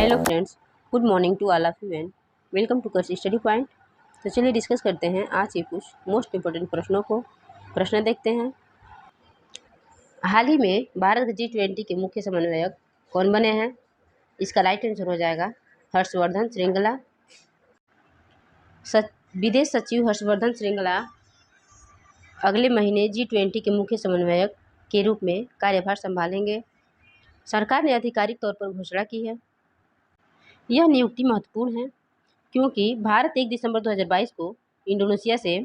Hello friends, good morning to all of you and welcome to कर्स study point. तो चलिए discuss करते हैं आज के कुछ मोस्ट इम्पोर्टेंट प्रश्नों को। प्रश्न देखते हैं। हाल ही में भारत के G20 के मुख्य समन्वयक कौन बने हैं? इसका राइट आंसर हो जाएगा हर्षवर्धन श्रृंगला। विदेश सचिव हर्षवर्धन श्रृंगला अगले महीने G20 के मुख्य समन्वयक के रूप में कार्यभार संभालेंगे। सरकार ने आधिकारिक तौर पर घोषणा की है। यह नियुक्ति महत्वपूर्ण है क्योंकि भारत 1 दिसंबर 2022 को इंडोनेशिया से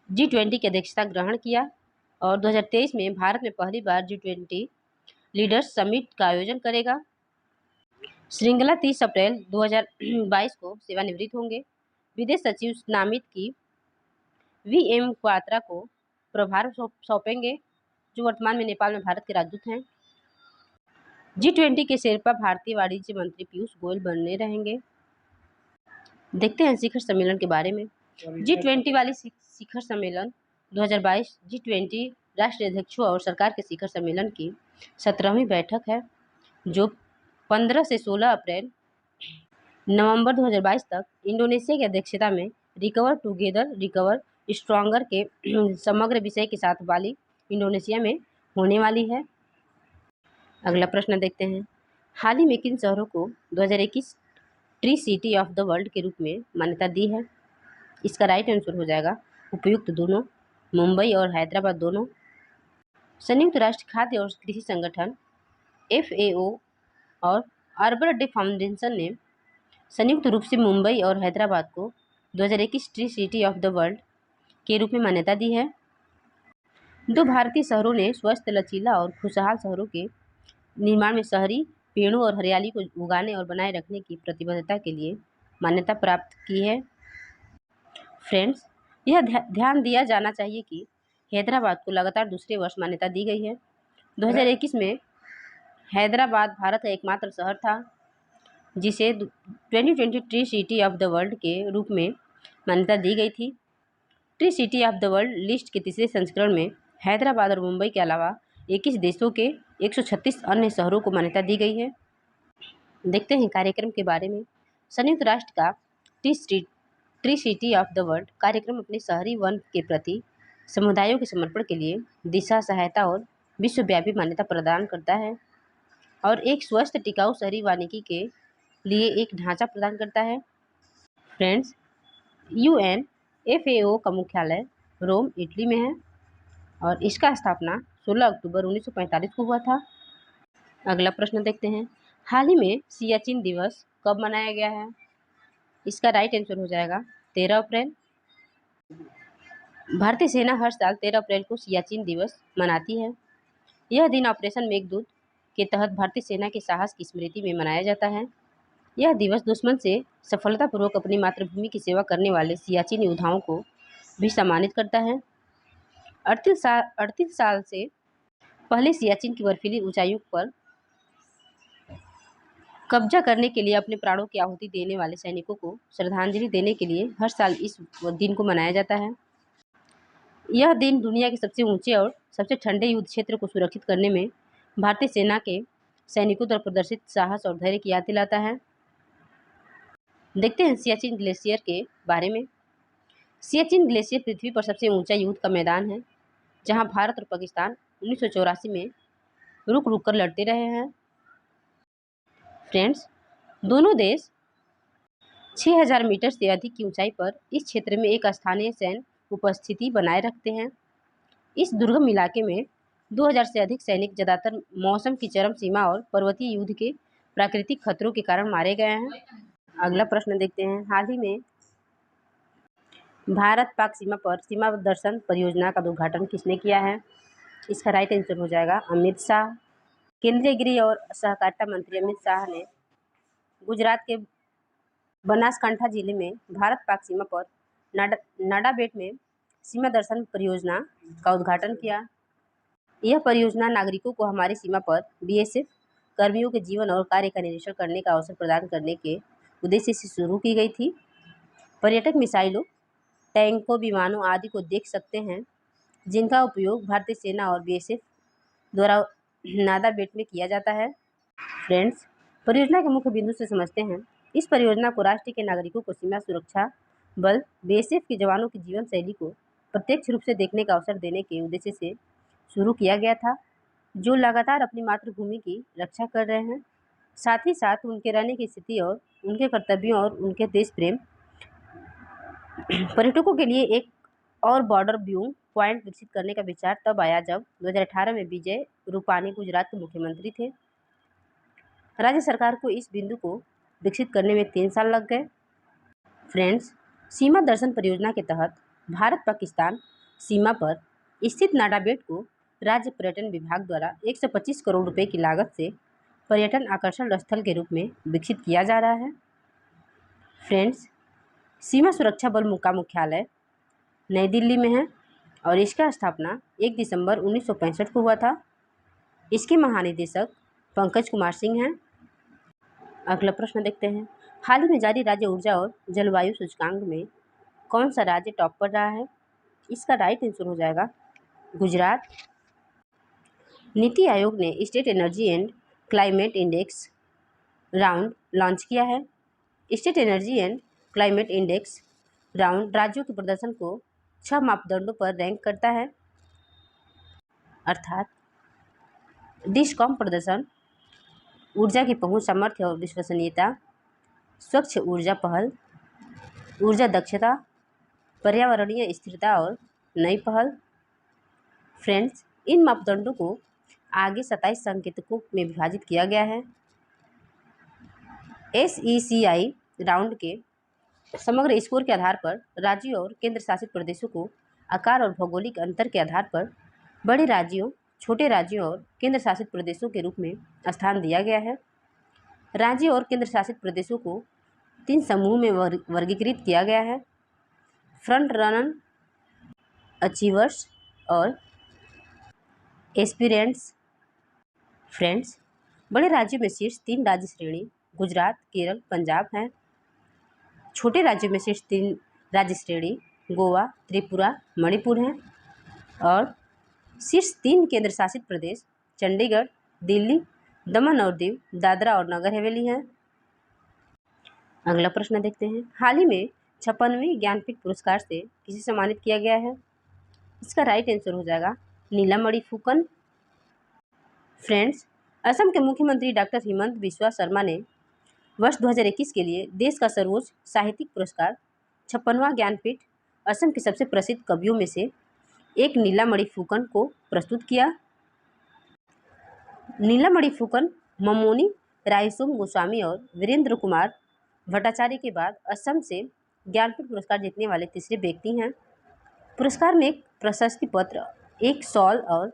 G20 की अध्यक्षता ग्रहण किया और 2023 में भारत में पहली बार G20 लीडर्स समिट का आयोजन करेगा। श्रृंगला 30 अप्रैल 2022 को सेवानिवृत्त होंगे। विदेश सचिव नामित की VM क्वात्रा को प्रभार सौंपेंगे, जो वर्तमान में नेपाल में भारत के राजदूत हैं। G20 के शेरपा भारतीय वाणिज्य मंत्री पीयूष गोयल बने रहेंगे। देखते हैं शिखर सम्मेलन के बारे में। G20 वाली शिखर सम्मेलन 2022 G20 राष्ट्रीय अध्यक्षों और सरकार के शिखर सम्मेलन की 17वीं बैठक है, जो 15 से 16 अप्रैल नवंबर 2022 तक इंडोनेशिया की अध्यक्षता में रिकवर टुगेदर रिकवर स्ट्रॉन्गर के समग्र विषय के साथ बाली इंडोनेशिया में होने वाली है। अगला प्रश्न देखते हैं। हाल ही में किन शहरों को 2021 tree city of the world के रूप में मान्यता दी है? इसका राइट आंसर हो जाएगा उपयुक्त दोनों, मुंबई और हैदराबाद दोनों। संयुक्त राष्ट्र खाद्य और कृषि संगठन FAO और अर्बन डे फाउंडेशन ने संयुक्त रूप से मुंबई और हैदराबाद को 2021 tree city of the world के रूप में मान्यता दी है। दो भारतीय शहरों ने स्वस्थ, लचीला और खुशहाल शहरों के निर्माण में शहरी पेड़ों और हरियाली को उगाने और बनाए रखने की प्रतिबद्धता के लिए मान्यता प्राप्त की है। फ्रेंड्स, यह ध्यान दिया जाना चाहिए कि हैदराबाद को लगातार दूसरे वर्ष मान्यता दी गई है। 2021 में हैदराबाद भारत का एकमात्र शहर था जिसे 2020 tree city of the world के रूप में मान्यता दी गई थी। Tree city of the world list के तीसरे संस्करण में हैदराबाद और मुंबई के अलावा 21 देशों के 136 अन्य शहरों को मान्यता दी गई है। देखते हैं कार्यक्रम के बारे में। संयुक्त राष्ट्र का tree city of the world कार्यक्रम अपने शहरी वन के प्रति समुदायों के समर्पण के लिए दिशा, सहायता और विश्वव्यापी मान्यता प्रदान करता है और एक स्वस्थ, टिकाऊ शहरी वानिकी के लिए एक ढांचा प्रदान करता है। फ्रेंड्स, UNFAO का मुख्यालय रोम, इटली में है और इसका स्थापना 16 अक्टूबर 1945 को हुआ था। अगला प्रश्न देखते हैं। हाल ही में सियाचिन दिवस कब मनाया गया है? इसका राइट आंसर हो जाएगा 13 अप्रैल। भारतीय सेना हर साल 13 अप्रैल को सियाचिन दिवस मनाती है। यह दिन ऑपरेशन मेघदूत के तहत भारतीय सेना के साहस की स्मृति में मनाया जाता है। यह दिवस दुश्मन से सफलतापूर्वक अपनी मातृभूमि की सेवा करने वाले सियाचिन योद्धाओं को भी सम्मानित करता है। 38 साल से पहले सियाचिन की बर्फीली ऊंचाइयों पर कब्जा करने के लिए अपने प्राणों की आहुति देने वाले सैनिकों को श्रद्धांजलि देने के लिए हर साल इस दिन को मनाया जाता है। यह दिन दुनिया के सबसे ऊंचे और सबसे ठंडे युद्ध क्षेत्र को सुरक्षित करने में भारतीय सेना के सैनिकों द्वारा प्रदर्शित साहस और धैर्य की याद दिलाता है। देखते हैं सियाचिन ग्लेशियर के बारे में। सियाचिन ग्लेशियर पृथ्वी पर सबसे ऊंचा युद्ध का मैदान है, जहां भारत और पाकिस्तान 1984 में रुक रुक कर लड़ते रहे हैं। फ्रेंड्स, दोनों देश 6000 मीटर से अधिक की ऊंचाई पर इस क्षेत्र में एक स्थानीय सैन्य उपस्थिति बनाए रखते हैं। इस दुर्गम इलाके में 2000 से अधिक सैनिक ज्यादातर मौसम की चरम सीमा और पर्वतीय युद्ध के प्राकृतिक खतरों के कारण मारे गए हैं। अगला प्रश्न देखते हैं। हाल ही में भारत पाक सीमा पर सीमा दर्शन परियोजना का उद्घाटन किसने किया है? इसका राइट आंसर हो जाएगा अमित शाह। केंद्रीय गृह और सहकारिता मंत्री अमित शाह ने गुजरात के बनासकांठा जिले में भारत पाक सीमा पर नाडाबेट में सीमा दर्शन परियोजना का उद्घाटन किया। यह परियोजना नागरिकों को हमारी सीमा पर BSF कर्मियों के जीवन और कार्य का निरीक्षण करने का अवसर प्रदान करने के उद्देश्य से शुरू की गई थी। पर्यटक मिसाइलों, टैंकों, विमानों आदि को देख सकते हैं, जिनका उपयोग भारतीय सेना और BSF द्वारा नाडाबेट में किया जाता है। फ्रेंड्स, परियोजना के मुख्य बिंदु से समझते हैं। इस परियोजना को राष्ट्र के नागरिकों को सीमा सुरक्षा बल बीएसएफ के जवानों की जीवन शैली को प्रत्यक्ष रूप से देखने का अवसर देने के उद्देश्य से शुरू किया गया था, जो लगातार अपनी मातृभूमि की रक्षा कर रहे हैं। साथ ही साथ उनके रहने की स्थिति और उनके कर्तव्यों और उनके देश प्रेम पर्यटकों के लिए एक और बॉर्डर व्यू पॉइंट विकसित करने का विचार तब आया जब 2018 में विजय रूपानी गुजरात के मुख्यमंत्री थे। राज्य सरकार को इस बिंदु को विकसित करने में 3 साल लग गए। फ्रेंड्स, सीमा दर्शन परियोजना के तहत भारत पाकिस्तान सीमा पर स्थित नाडा बेट को राज्य पर्यटन विभाग द्वारा 125 करोड़ रुपए की लागत से पर्यटन आकर्षण स्थल के रूप में विकसित किया जा रहा है। फ्रेंड्स, सीमा सुरक्षा बल का मुख्यालय नई दिल्ली में है और इसका स्थापना 1 दिसंबर 1965 को हुआ था। इसके महानिदेशक पंकज कुमार सिंह हैं। अगला प्रश्न देखते हैं। हाल ही में जारी राज्य ऊर्जा और जलवायु सूचकांक में कौन सा राज्य टॉप पर रहा है? इसका राइट आंसर हो जाएगा गुजरात। नीति आयोग ने state energy and climate index round launch किया है। State energy and climate index round राज्यों के प्रदर्शन को 6 मापदंडों पर रैंक करता है, अर्थात डिस्कॉम प्रदर्शन, ऊर्जा की पहुंच, सामर्थ्य और विश्वसनीयता, स्वच्छ ऊर्जा पहल, ऊर्जा दक्षता, पर्यावरणीय स्थिरता और नई पहल। फ्रेंड्स, इन मापदंडों को आगे 27 संकेतकों में विभाजित किया गया है। SECI राउंड के समग्र स्कोर के आधार पर राज्यों और केंद्र शासित प्रदेशों को आकार और भौगोलिक अंतर के आधार पर बड़े राज्यों, छोटे राज्यों और केंद्र शासित प्रदेशों के रूप में स्थान दिया गया है। राज्यों और केंद्र शासित प्रदेशों को 3 समूह में वर्गीकृत किया गया है: फ्रंट रनर, अचीवर्स और एस्पिरेंट्स। फ्रेंड्स, बड़े राज्यों में शीर्ष 3 राज्य श्रेणी गुजरात, केरल, पंजाब हैं। छोटे राज्यों में शीर्ष 3 राज्य श्रेणी गोवा, त्रिपुरा, मणिपुर हैं और शीर्ष 3 केंद्र शासित प्रदेश चंडीगढ़, दिल्ली, दमन और दीव, दादरा और नगर हवेली हैं। अगला प्रश्न देखते हैं। हाल ही में 56वें ज्ञानपीठ पुरस्कार से किसे सम्मानित किया गया है? इसका राइट आंसर हो जाएगा नीलामणि फुकन। फ्रेंड्स, असम के मुख्यमंत्री डॉक्टर हिमंत बिस्वा शर्मा ने वर्ष 2021 के लिए देश का सर्वोच्च साहित्यिक पुरस्कार 56वां ज्ञानपीठ असम के सबसे प्रसिद्ध कवियों में से एक नीलामणि फुकन को प्रस्तुत किया। नीलामणि फुकन ममोनी रायसोम गोस्वामी और वीरेंद्र कुमार भट्टाचार्य के बाद असम से ज्ञानपीठ पुरस्कार जीतने वाले तीसरे व्यक्ति हैं। पुरस्कार में एक प्रशस्ति पत्र, एक शॉल और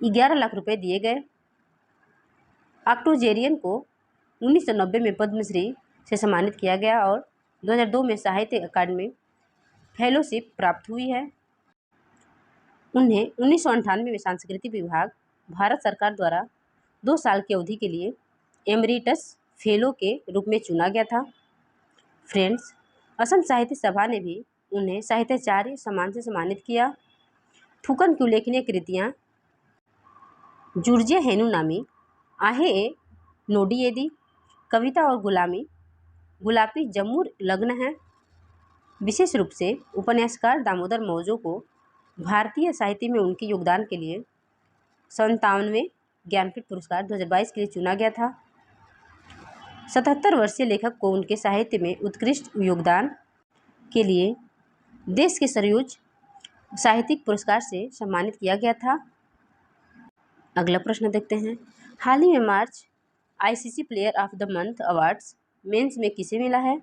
11 लाख रुपए दिए गए। ऑक्टोजेरियन को 1990 में पद्मश्री से सम्मानित किया गया और 2002 में साहित्य अकादमी फेलोशिप प्राप्त हुई है। उन्हें 1998 में सांस्कृतिक विभाग भारत सरकार द्वारा 2 साल की अवधि के लिए एमरिटस फेलो के रूप में चुना गया था। फ्रेंड्स, असम साहित्य सभा ने भी उन्हें साहित्याचार्य सम्मान से सम्मानित किया। फुकन की उल्लेखनीय कृतियाँ जुर्जिया हेनु नामी, आहे ए नोडियेदी, कविता और गुलामी, गुलाबी जम्मूर लग्न हैं। विशेष रूप से उपन्यासकार दामोदर मौजो को भारतीय साहित्य में उनके योगदान के लिए 57वें ज्ञानपीठ पुरस्कार 2022 के लिए चुना गया था। 77 वर्षीय लेखक को उनके साहित्य में उत्कृष्ट योगदान के लिए देश के सर्वोच्च साहित्यिक पुरस्कार से सम्मानित किया गया था। अगला प्रश्न देखते हैं। हाल ही में March ICC player of the month awards men's में किसे मिला है?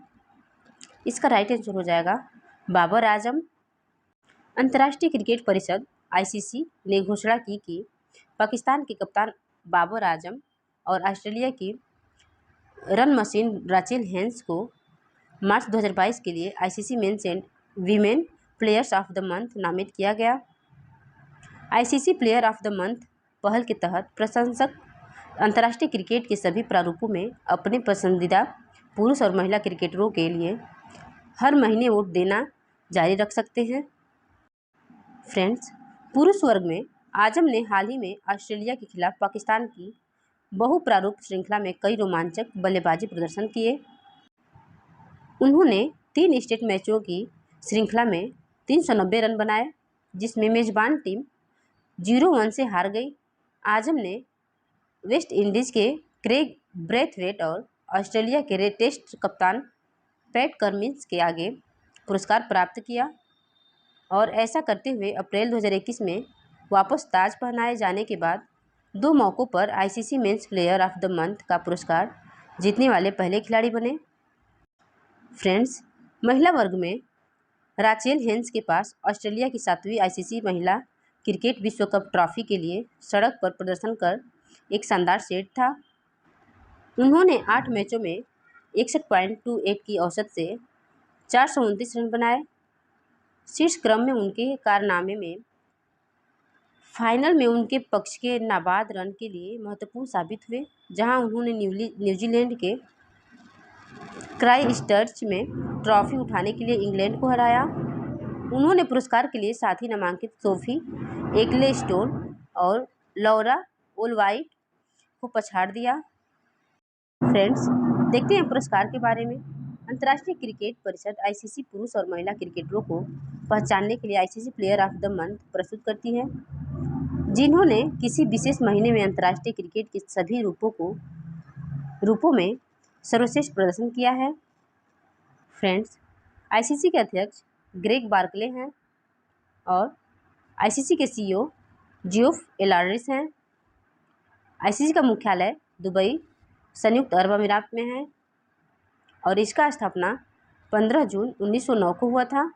इसका राइट आंसर हो जाएगा बाबर आजम। अंतर्राष्ट्रीय क्रिकेट परिषद ICC ने घोषणा की कि पाकिस्तान के कप्तान बाबर आजम और ऑस्ट्रेलिया की रन मशीन राचेल हेंस को मार्च 2022 के लिए ICC men's and women players of the month नामित किया गया। ICC player of the month पहल के तहत प्रशंसक अंतर्राष्ट्रीय क्रिकेट के सभी प्रारूपों में अपने पसंदीदा पुरुष और महिला क्रिकेटरों के लिए हर महीने वोट देना जारी रख सकते हैं। फ्रेंड्स, पुरुष वर्ग में आजम ने हाल ही में ऑस्ट्रेलिया के खिलाफ पाकिस्तान की बहुप्रारूप श्रृंखला में कई रोमांचक बल्लेबाजी प्रदर्शन किए। उन्होंने 3 टेस्ट मैचों की श्रृंखला में 390 रन बनाए, जिसमें मेजबान टीम 0-1 से हार गई। आजम ने वेस्ट इंडीज़ के क्रेग ब्रेथवेट और ऑस्ट्रेलिया के टेस्ट कप्तान पैट कमिंस के आगे पुरस्कार प्राप्त किया और ऐसा करते हुए अप्रैल 2021 में वापस ताज पहनाए जाने के बाद 2 मौक़ों पर ICC men's player of the month का पुरस्कार जीतने वाले पहले खिलाड़ी बने। फ्रेंड्स, महिला वर्ग में राचेल हेन्स के पास ऑस्ट्रेलिया की 7वीं आईसीसी महिला क्रिकेट विश्व कप ट्रॉफी के लिए सड़क पर प्रदर्शन कर एक शानदार सेट था। उन्होंने 8 मैचों में 61.28 की औसत से 429 रन बनाए। शीर्ष क्रम में उनके कारनामे में फाइनल में उनके पक्ष के नाबाद रन के लिए महत्वपूर्ण साबित हुए, जहां उन्होंने न्यूजीलैंड के क्राइस्टचर्च में ट्रॉफी उठाने के लिए इंग्लैंड को हराया। उन्होंने पुरस्कार के लिए साथी नामांकित सोफी एक्लेस्टोन और लौरा ओलवाइट को पछाड़ दिया। फ्रेंड्स, देखते हैं पुरस्कार के बारे में। अंतर्राष्ट्रीय क्रिकेट परिषद आईसीसी पुरुष और महिला क्रिकेटरों को पहचानने के लिए ICC player of the month प्रस्तुत करती है, जिन्होंने किसी विशेष महीने में अंतर्राष्ट्रीय क्रिकेट के सभी रूपों में सर्वश्रेष्ठ प्रदर्शन किया है। फ्रेंड्स, आईसीसी के अध्यक्ष ग्रेग बार्कले हैं और आईसीसी के सीईओ जियोफ एलार्डिस हैं। आईसीसी का मुख्यालय दुबई, संयुक्त अरब अमीरात में है और इसका स्थापना 15 जून 1909 को हुआ था।